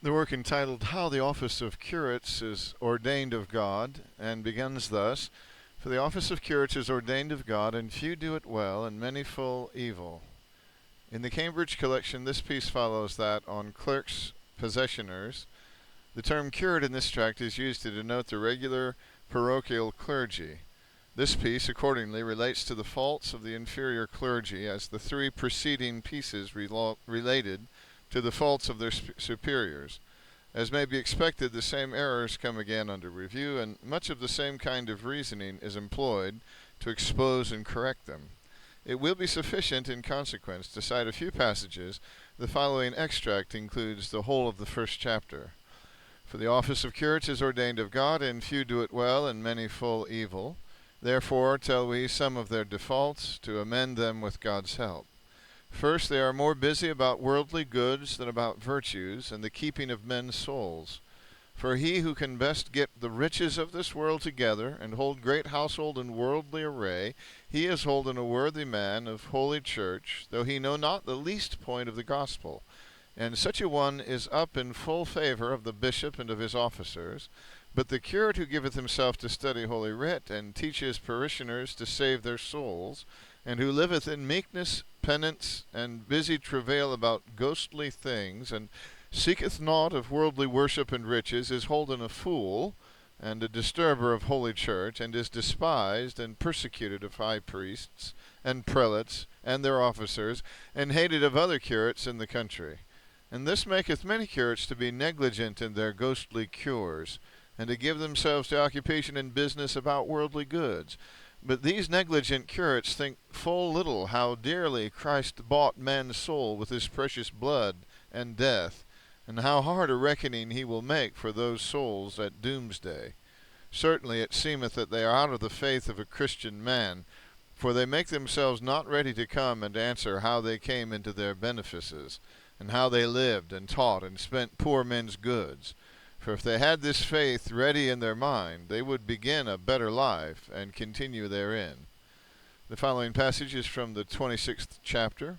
The work entitled How the Office of Curates is Ordained of God, and begins thus: For the office of curates is ordained of God, and few do it well, and many full evil. In the Cambridge collection, this piece follows that on clerks, possessioners. The term curate in this tract is used to denote the regular parochial clergy. This piece, accordingly, relates to the faults of the inferior clergy, as the three preceding pieces related to the faults of their superiors. As may be expected, the same errors come again under review, and much of the same kind of reasoning is employed to expose and correct them. It will be sufficient, in consequence, to cite a few passages. The following extract includes the whole of the first chapter. For the office of curates is ordained of God, and few do it well, and many full evil. Therefore tell we some of their defaults, to amend them with God's help. First, they are more busy about worldly goods than about virtues, and the keeping of men's souls. For he who can best get the riches of this world together, and hold great household in worldly array, he is holden a worthy man of holy church, though he know not the least point of the gospel. And such a one is up in full favour of the bishop and of his officers. But the curate who giveth himself to study Holy Writ, and teach his parishioners to save their souls, and who liveth in meekness, penance, and busy travail about ghostly things, and seeketh naught of worldly worship and riches, is holden a fool, and a disturber of Holy Church, and is despised and persecuted of high priests, and prelates, and their officers, and hated of other curates in the country. And this maketh many curates to be negligent in their ghostly cures, and to give themselves to occupation and business about worldly goods. But these negligent curates think full little how dearly Christ bought man's soul with his precious blood and death, and how hard a reckoning he will make for those souls at doomsday. Certainly it seemeth that they are out of the faith of a Christian man, for they make themselves not ready to come and answer how they came into their benefices, and how they lived and taught and spent poor men's goods. For if they had this faith ready in their mind, they would begin a better life and continue therein. The following passage is from the 26th chapter.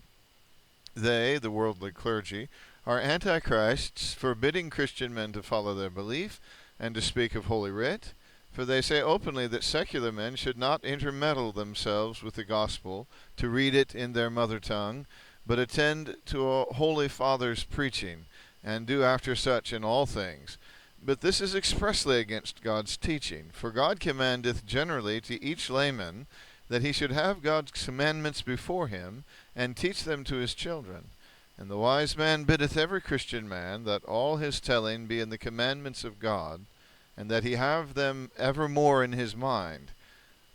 They, the worldly clergy, are antichrists, forbidding Christian men to follow their belief and to speak of Holy Writ. For they say openly that secular men should not intermeddle themselves with the gospel, to read it in their mother tongue, but attend to a holy father's preaching, and do after such in all things. But this is expressly against God's teaching. For God commandeth generally to each layman that he should have God's commandments before him, and teach them to his children. And the wise man biddeth every Christian man that all his telling be in the commandments of God, and that he have them evermore in his mind.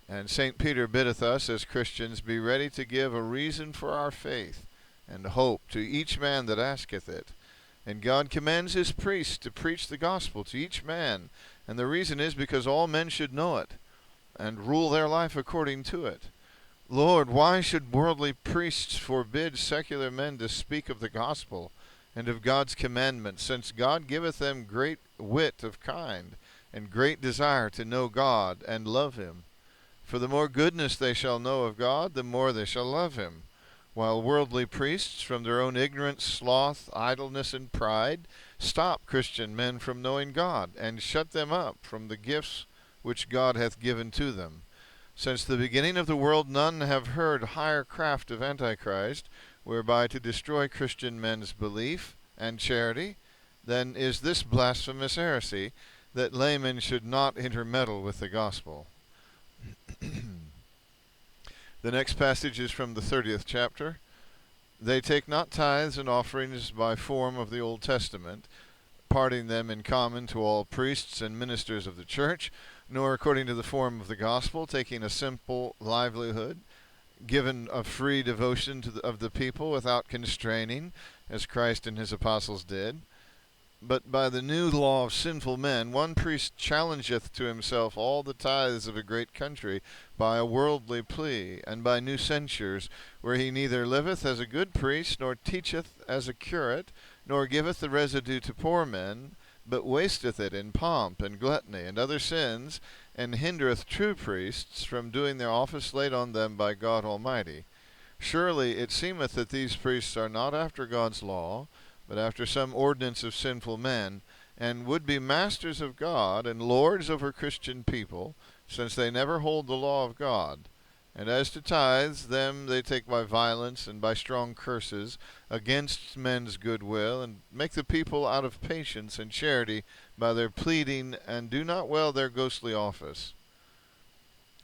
And St. Peter biddeth us as Christians be ready to give a reason for our faith and hope to each man that asketh it. And God commands his priests to preach the gospel to each man, and the reason is because all men should know it, and rule their life according to it. Lord, why should worldly priests forbid secular men to speak of the gospel and of God's commandments, since God giveth them great wit of kind, and great desire to know God and love him? For the more goodness they shall know of God, the more they shall love him. While worldly priests, from their own ignorance, sloth, idleness, and pride, stop Christian men from knowing God, and shut them up from the gifts which God hath given to them. Since the beginning of the world none have heard higher craft of Antichrist, whereby to destroy Christian men's belief and charity, than is this blasphemous heresy, that laymen should not intermeddle with the gospel. The next passage is from the 30th chapter. They take not tithes and offerings by form of the Old Testament, parting them in common to all priests and ministers of the church, nor according to the form of the gospel, taking a simple livelihood, given a free devotion of the people without constraining, as Christ and his apostles did. But by the new law of sinful men, one priest challengeth to himself all the tithes of a great country by a worldly plea, and by new censures, where he neither liveth as a good priest, nor teacheth as a curate, nor giveth the residue to poor men, but wasteth it in pomp and gluttony and other sins, and hindereth true priests from doing their office laid on them by God Almighty. Surely it seemeth that these priests are not after God's law, but after some ordinance of sinful men, and would be masters of God and lords over Christian people, since they never hold the law of God. And as to tithes, them they take by violence and by strong curses against men's goodwill, and make the people out of patience and charity by their pleading, and do not well their ghostly office.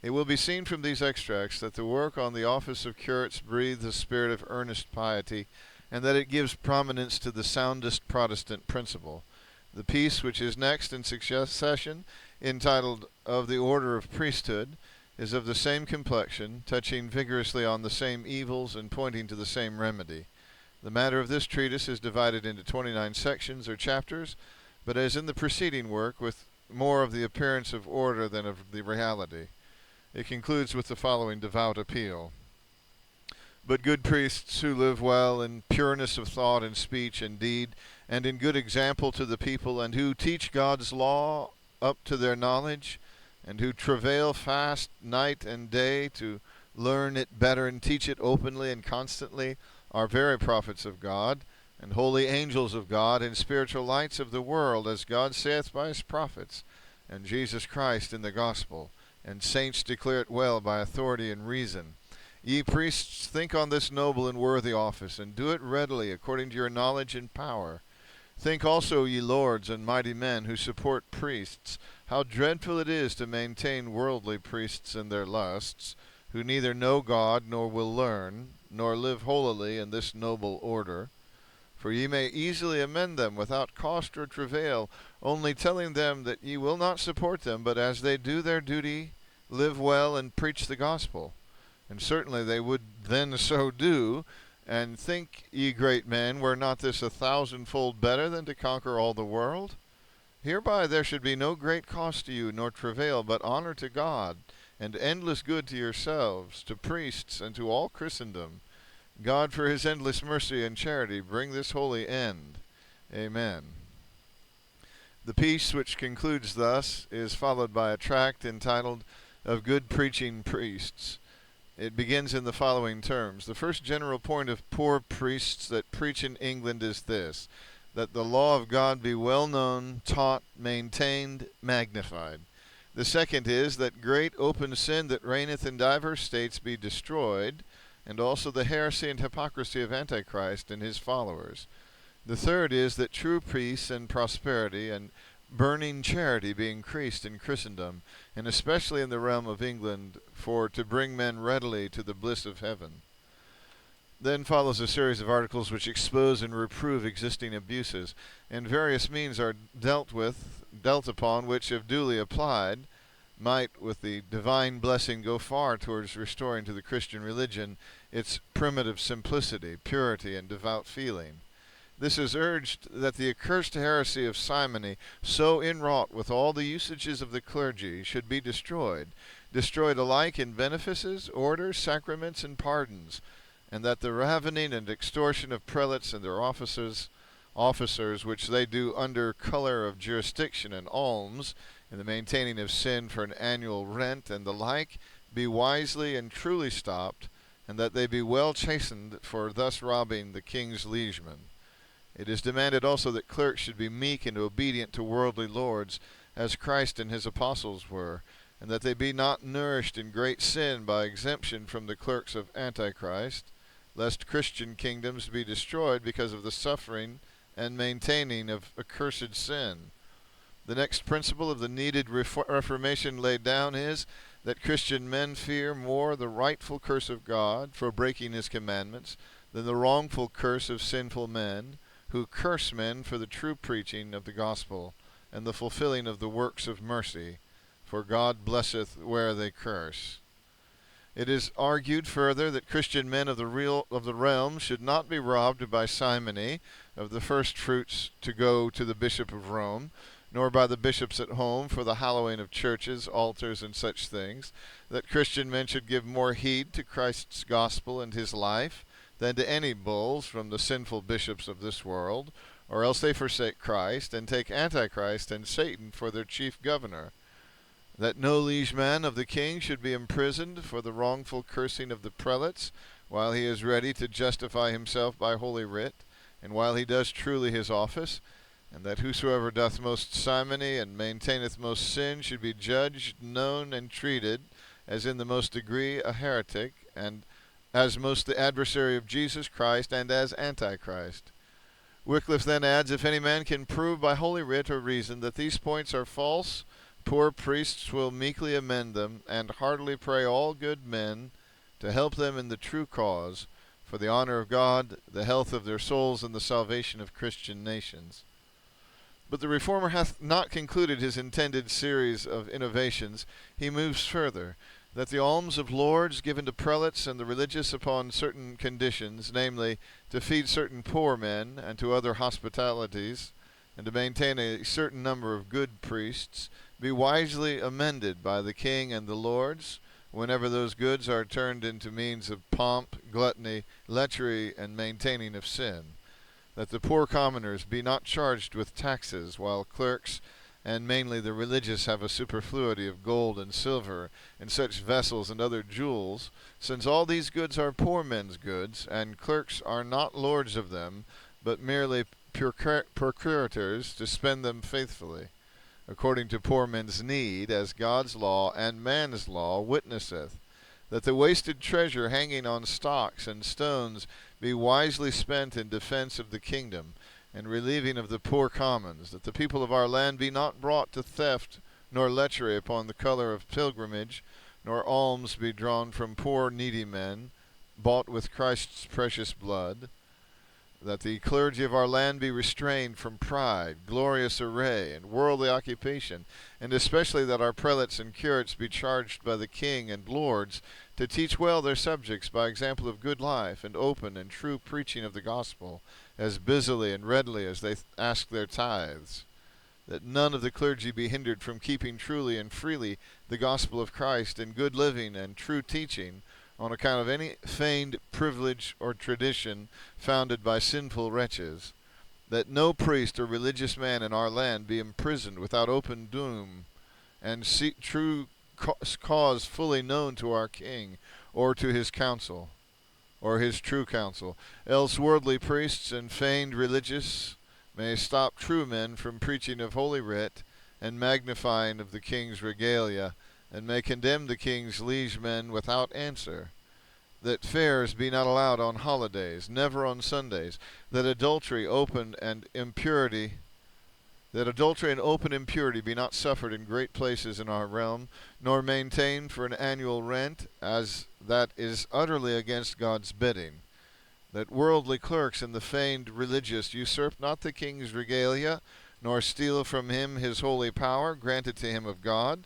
It will be seen from these extracts that the work on the office of curates breathes a spirit of earnest piety, and that it gives prominence to the soundest Protestant principle. The piece which is next in succession, entitled Of the Order of Priesthood, is of the same complexion, touching vigorously on the same evils and pointing to the same remedy. The matter of this treatise is divided into 29 sections or chapters, but as in the preceding work, with more of the appearance of order than of the reality. It concludes with the following devout appeal. But good priests who live well in pureness of thought and speech and deed, and in good example to the people, and who teach God's law up to their knowledge, and who travail fast night and day to learn it better and teach it openly and constantly, are very prophets of God, and holy angels of God, and spiritual lights of the world, as God saith by his prophets, and Jesus Christ in the gospel, and saints declare it well by authority and reason. Ye priests, think on this noble and worthy office, and do it readily according to your knowledge and power. Think also, ye lords and mighty men who support priests, how dreadful it is to maintain worldly priests in their lusts, who neither know God nor will learn, nor live holily in this noble order. For ye may easily amend them without cost or travail, only telling them that ye will not support them, but as they do their duty, live well and preach the gospel. And certainly they would then so do. And think, ye great men, were not this 1,000-fold better than to conquer all the world? Hereby there should be no great cost to you, nor travail, but honor to God, and endless good to yourselves, to priests, and to all Christendom. God, for his endless mercy and charity, bring this holy end. Amen. The piece, which concludes thus, is followed by a tract entitled Of Good Preaching Priests. It begins in the following terms. The first general point of poor priests that preach in England is this, that the law of God be well known, taught, maintained, magnified. The second is that great open sin that reigneth in divers states be destroyed, and also the heresy and hypocrisy of Antichrist and his followers. The third is that true peace and prosperity and burning charity be increased in Christendom, and especially in the realm of England, for to bring men readily to the bliss of heaven. Then follows a series of articles which expose and reprove existing abuses, and various means are dealt upon, which, if duly applied, might, with the divine blessing, go far towards restoring to the Christian religion its primitive simplicity, purity, and devout feeling. This is urged that the accursed heresy of simony, so inwrought with all the usages of the clergy, should be destroyed alike in benefices, orders, sacraments, and pardons, and that the ravening and extortion of prelates and their officers, which they do under color of jurisdiction and alms, in the maintaining of sin for an annual rent and the like, be wisely and truly stopped, and that they be well chastened for thus robbing the king's liegemen. It is demanded also that clerks should be meek and obedient to worldly lords, as Christ and his apostles were, and that they be not nourished in great sin by exemption from the clerks of Antichrist, lest Christian kingdoms be destroyed because of the suffering and maintaining of accursed sin. The next principle of the needed reformation laid down is that Christian men fear more the rightful curse of God for breaking his commandments than the wrongful curse of sinful men, who curse men for the true preaching of the gospel and the fulfilling of the works of mercy, for God blesseth where they curse. It is argued further that Christian men of the realm should not be robbed by simony of the first fruits to go to the Bishop of Rome, nor by the bishops at home for the hallowing of churches, altars, and such things, that Christian men should give more heed to Christ's gospel and his life than to any bulls from the sinful bishops of this world, or else they forsake Christ, and take Antichrist and Satan for their chief governor. That no liegeman of the king should be imprisoned for the wrongful cursing of the prelates, while he is ready to justify himself by holy writ, and while he does truly his office, and that whosoever doth most simony and maintaineth most sin should be judged, known, and treated as in the most degree a heretic, and as most the adversary of Jesus Christ, and as Antichrist. Wycliffe then adds, if any man can prove by holy writ or reason that these points are false, poor priests will meekly amend them, and heartily pray all good men to help them in the true cause, for the honor of God, the health of their souls, and the salvation of Christian nations. But the Reformer hath not concluded his intended series of innovations. He moves further, that the alms of lords given to prelates and the religious upon certain conditions, namely, to feed certain poor men, and to other hospitalities, and to maintain a certain number of good priests, be wisely amended by the king and the lords, whenever those goods are turned into means of pomp, gluttony, lechery, and maintaining of sin, that the poor commoners be not charged with taxes, while clerks, and mainly the religious, have a superfluity of gold and silver, and such vessels and other jewels, since all these goods are poor men's goods, and clerks are not lords of them, but merely procurators to spend them faithfully, according to poor men's need, as God's law and man's law witnesseth, that the wasted treasure hanging on stocks and stones be wisely spent in defense of the kingdom, and relieving of the poor commons, that the people of our land be not brought to theft nor lechery upon the color of pilgrimage, nor alms be drawn from poor needy men, bought with Christ's precious blood, that the clergy of our land be restrained from pride, glorious array, and worldly occupation, and especially that our prelates and curates be charged by the king and lords to teach well their subjects by example of good life and open and true preaching of the gospel, as busily and readily as they ask their tithes, that none of the clergy be hindered from keeping truly and freely the gospel of Christ in good living and true teaching, on account of any feigned privilege or tradition founded by sinful wretches, that no priest or religious man in our land be imprisoned without open doom, and seek true cause fully known to our king, or to his council, or his true council, else worldly priests and feigned religious may stop true men from preaching of holy writ, and magnifying of the king's regalia, and may condemn the king's liege men without answer, that fairs be not allowed on holidays, never on Sundays, that adultery and open impurity be not suffered in great places in our realm, nor maintained for an annual rent, as that is utterly against God's bidding, that worldly clerks and the feigned religious usurp not the king's regalia, nor steal from him his holy power granted to him of God,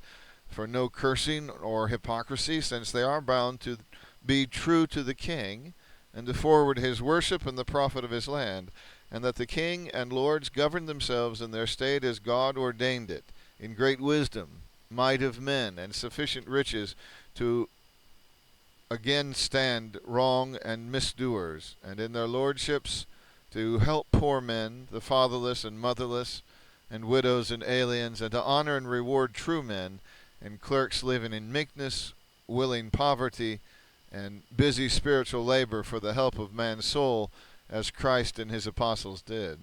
for no cursing or hypocrisy, since they are bound to be true to the king, and to forward his worship and the profit of his land, and that the king and lords govern themselves in their state as God ordained it, in great wisdom, might of men, and sufficient riches to again stand wrong and misdoers, and in their lordships to help poor men, the fatherless and motherless, and widows and aliens, and to honor and reward true men, and clerks living in meekness, willing poverty, and busy spiritual labor for the help of man's soul, as Christ and his apostles did.